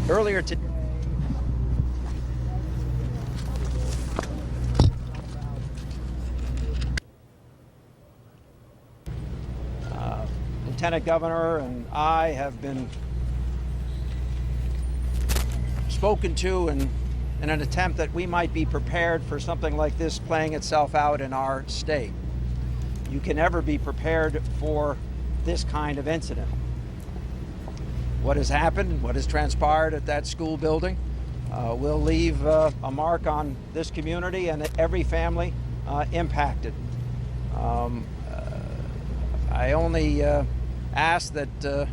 Earlier today, Lieutenant Governor and I have been spoken to in an attempt that we might be prepared for something like this playing itself out in our state. You can never be prepared for this kind of incident. What has happened, what has transpired at that school building will leave a mark on this community and every family impacted. I only ask that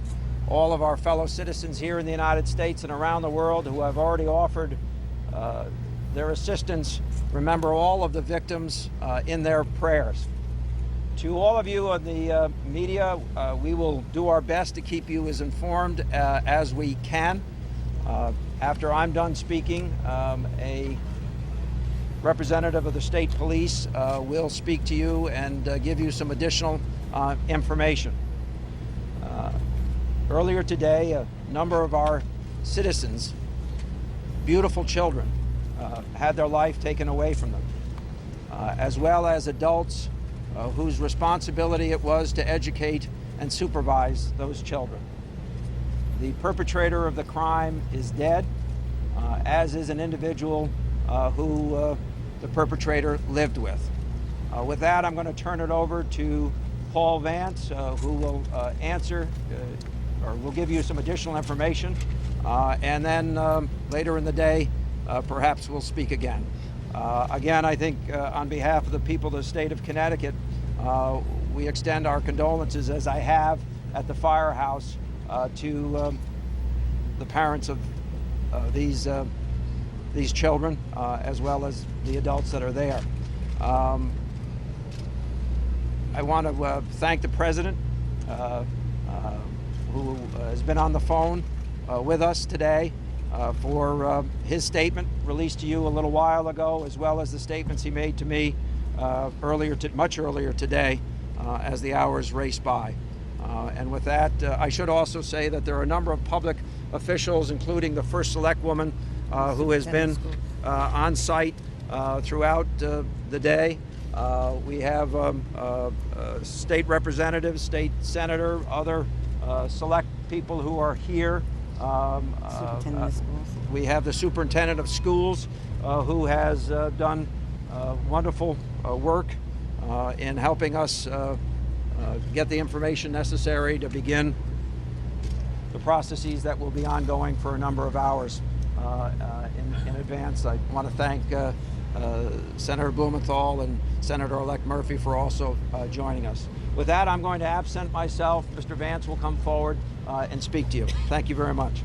all of our fellow citizens here in the United States and around the world who have already offered their assistance remember all of the victims in their prayers. To all of you in the media, we will do our best to keep you as informed as we can. After I'm done speaking, a representative of the state police will speak to you and give you some additional information. Earlier today, a number of our citizens, beautiful children, had their life taken away from them, as well as adults whose responsibility it was to educate and supervise those children. The perpetrator of the crime is dead, as is an individual who the perpetrator lived with. With that, I'm going to turn it over to Paul Vance, who will answer or will give you some additional information, and then later in the day, perhaps we'll speak again. Again, I think on behalf of the people of the state of Connecticut, we extend our condolences, as I have at the firehouse, to the parents of these children, as well as the adults that are there. I want to thank the President, who has been on the phone with us today, for his statement released to you a little while ago, as well as the statements he made to me much earlier today as the hours race by. And with that, I should also say that there are a number of public officials, including the First Select Woman, who has been on site throughout the day. We have state representatives, state senator, other select people who are here. We have the superintendent of schools who has done wonderful work in helping us get the information necessary to begin the processes that will be ongoing for a number of hours in advance. I want to thank Senator Blumenthal and Senator-elect Murphy for also joining us. With that, I'm going to absent myself. Mr. Vance will come forward and speak to you. Thank you very much.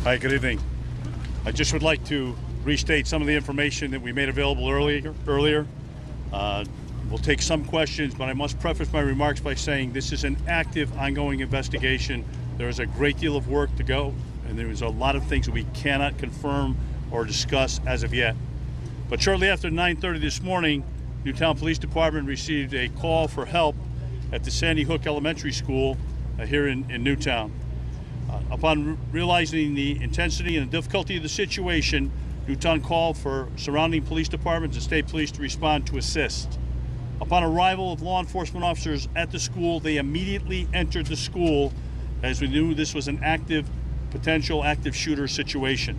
Hi, good evening. I just would like to restate some of the information that we made available earlier. We'll take some questions, but I must preface my remarks by saying this is an active, ongoing investigation. There is a great deal of work to go, and there is a lot of things that we cannot confirm or discuss as of yet. But shortly after 9:30 this morning, Newtown Police Department received a call for help at the Sandy Hook Elementary School here in Newtown. Upon realizing the intensity and the difficulty of the situation, Newtown called for surrounding police departments and state police to respond to assist. Upon arrival of law enforcement officers at the school, they immediately entered the school, as we knew this was an potential active shooter situation.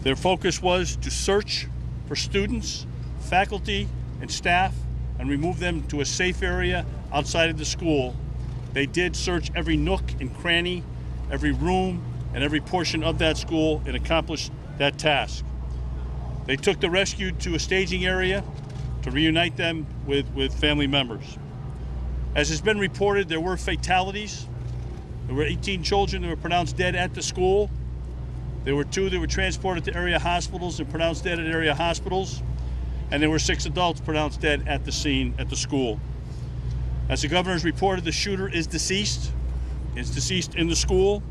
Their focus was to search for students, faculty, and staff and remove them to a safe area outside of the school. They did search every nook and cranny, every room, and every portion of that school and accomplished that task. They took the rescue to a staging area to reunite them with family members. As has been reported, there were fatalities. There were 18 children that were pronounced dead at the school. There were 2 that were transported to area hospitals and pronounced dead at area hospitals. And there were 6 adults pronounced dead at the scene at the school. As the governor has reported, the shooter is deceased. Is deceased in the school.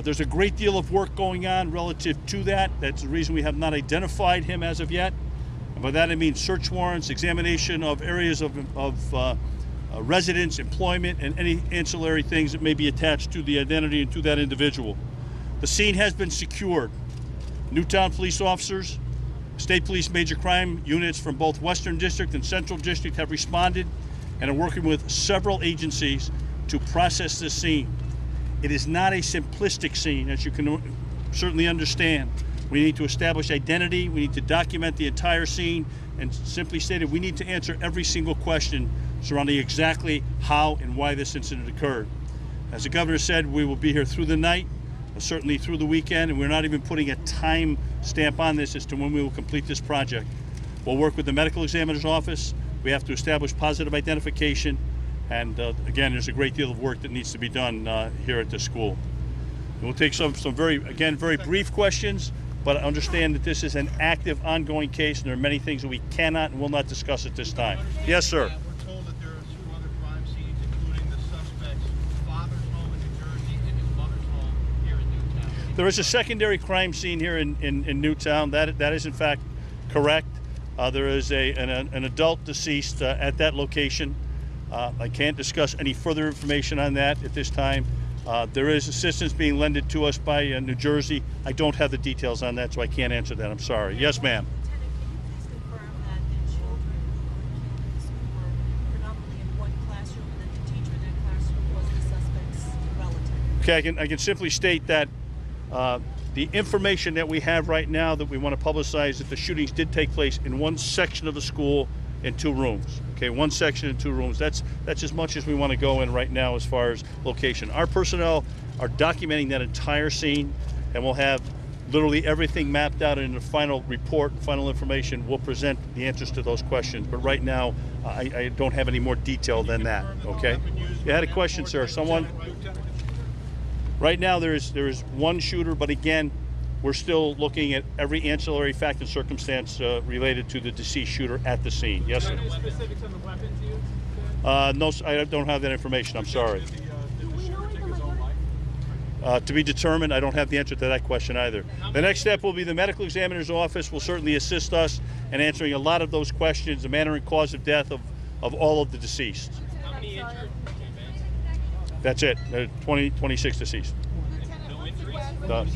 There's a great deal of work going on relative to that. That's the reason we have not identified him as of yet. And by that I mean search warrants, examination of areas of residence, employment, and any ancillary things that may be attached to the identity and to that individual. The scene has been secured. Newtown police officers, state police major crime units from both Western District and Central District have responded and are working with several agencies to process this scene. It is not a simplistic scene, as you can certainly understand. We need to establish identity, we need to document the entire scene, and simply stated, we need to answer every single question surrounding exactly how and why this incident occurred. As the governor said, we will be here through the night, certainly through the weekend, and we're not even putting a time stamp on this as to when we will complete this project. We'll work with the medical examiner's office. We have to establish positive identification, and again, there's a great deal of work that needs to be done here at the school. And we'll take some very brief questions, but understand that this is an active, ongoing case, and there are many things that we cannot and will not discuss at this time. Yes, sir. We're told that there are 2 other crime scenes, including the suspect's father's home in New Jersey and his mother's home here in Newtown. There is a secondary crime scene here in Newtown. That is in fact correct. There is an adult deceased at that location. I can't discuss any further information on that at this time. There is assistance being lended to us by New Jersey. I don't have the details on that, so I can't answer that. I'm sorry. Yes, ma'am. Lieutenant, can you please confirm that the children who were killed in the school were predominantly in one classroom and that the teacher in that classroom was the suspect's relative? Okay, I can simply state that the information that we have right now that we want to publicize that the shootings did take place in one section of the school in 2 rooms. Okay, one section in 2 rooms. That's as much as we want to go in right now as far as location. Our personnel are documenting that entire scene, and we'll have literally everything mapped out in the final report, final information. We'll present the answers to those questions. But right now, I don't have any more detail than that. Okay. You had a question, sir. Someone? Right now, there is one shooter, but again, we're still looking at every ancillary fact and circumstance related to the deceased shooter at the scene. Yes, sir. Any specifics on the weapons used? No, I don't have that information. I'm sorry. Did the shooter take his own life? To be determined. I don't have the answer to that question either. The next step will be the medical examiner's office will certainly assist us in answering a lot of those questions, the manner and cause of death of all of the deceased. How many injured? That's it. 26 deceased. No injuries?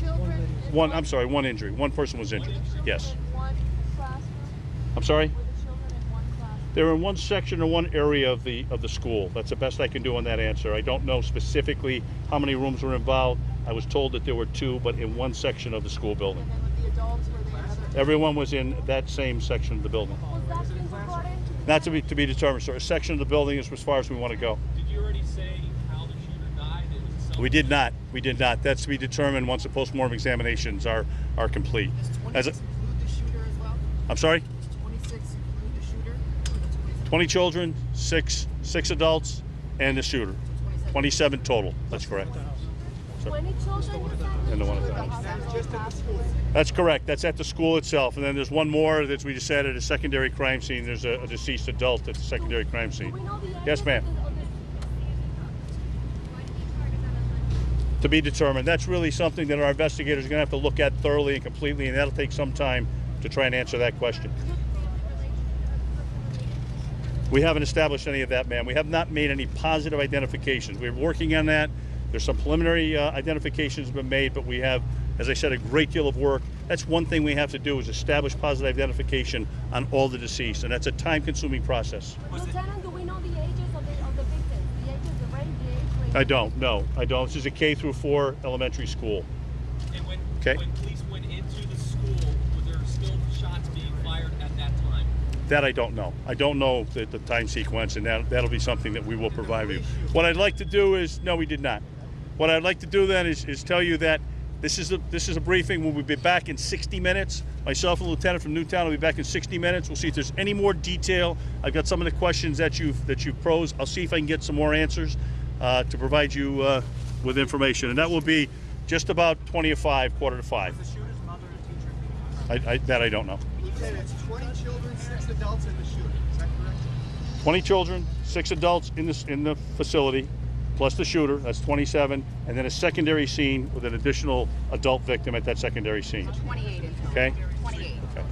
One injury. One person was injured. Yes. I'm sorry? They're in one section or one area of the school. That's the best I can do on that answer. I don't know specifically how many rooms were involved. I was told that there were 2, but in one section of the school building. And then with the adults, were they other? Everyone was in that same section of the building. Was that being reported? Not to be determined, sir. A section of the building is as far as we want to go. Did you already say how the shooter died? It was a self- We did not. We did not. That's to be determined once the postmortem examinations are complete. Does 26 include the shooter as well? I'm sorry? Does 26 include the shooter? Or the 26? 20 children, six adults, and the shooter. 27 total. That's correct. 20 children? And the one at the house. That's correct. That's at the school itself. And then there's one more that we just said at a secondary crime scene. There's a deceased adult at the secondary crime scene. Yes, ma'am. To be determined. That's really something that our investigators are going to have to look at thoroughly and completely, and that'll take some time to try and answer that question. We haven't established any of that, ma'am. We have not made any positive identifications. We're working on that. There's some preliminary identifications have been made, but we have, as I said, a great deal of work. That's one thing we have to do is establish positive identification on all the deceased, and that's a time-consuming process. Lieutenant, do we know the ages of the victims? The ages, the range, the age range? I don't. No, I don't. This is a K-4 elementary school. And when Okay. police went into the school, were there still shots being fired at that time? That I don't know. I don't know the time sequence, and that'll be something that we will provide you. What I'd like to do is, no, we did not. What I'd like to do then is tell you that this is a briefing. We'll be back in 60 minutes. Myself and the lieutenant from Newtown will be back in 60 minutes. We'll see if there's any more detail. I've got some of the questions that you've posed. I'll see if I can get some more answers to provide you with information, and that will be just about 20 to 5, quarter to 5. The shooter's mother and teacher. That I don't know. Lieutenant, it's 20 children, 6 adults, and the shooter. Is that correct? 20 children, 6 adults in the facility. plus the shooter, that's 27, and then a secondary scene with an additional adult victim at that secondary scene. 28 in total. Okay? 28. Okay.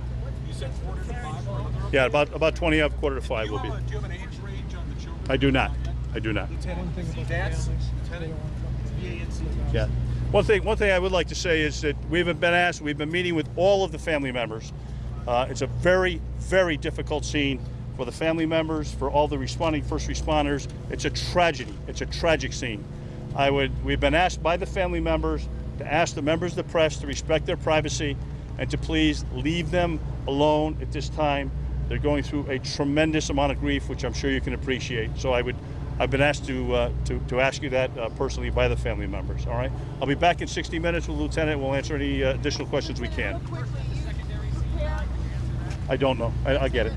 You said 4 to 5 or another? Yeah, about 20 of 4:45 will be. Do you have an age range on the children? I do not. I do not. Lieutenant, that's Lieutenant VANC. Yeah. One thing I would like to say is that we've been meeting with all of the family members. It's a very, very difficult scene for the family members, for all the responding first responders. It's a tragedy. It's a tragic scene. We've been asked by the family members to ask the members of the press to respect their privacy and to please leave them alone at this time. They're going through a tremendous amount of grief, which I'm sure you can appreciate. So I've been asked to ask you that personally by the family members. All right. I'll be back in 60 minutes with the lieutenant. We'll answer any additional questions we can. I don't know. I get it.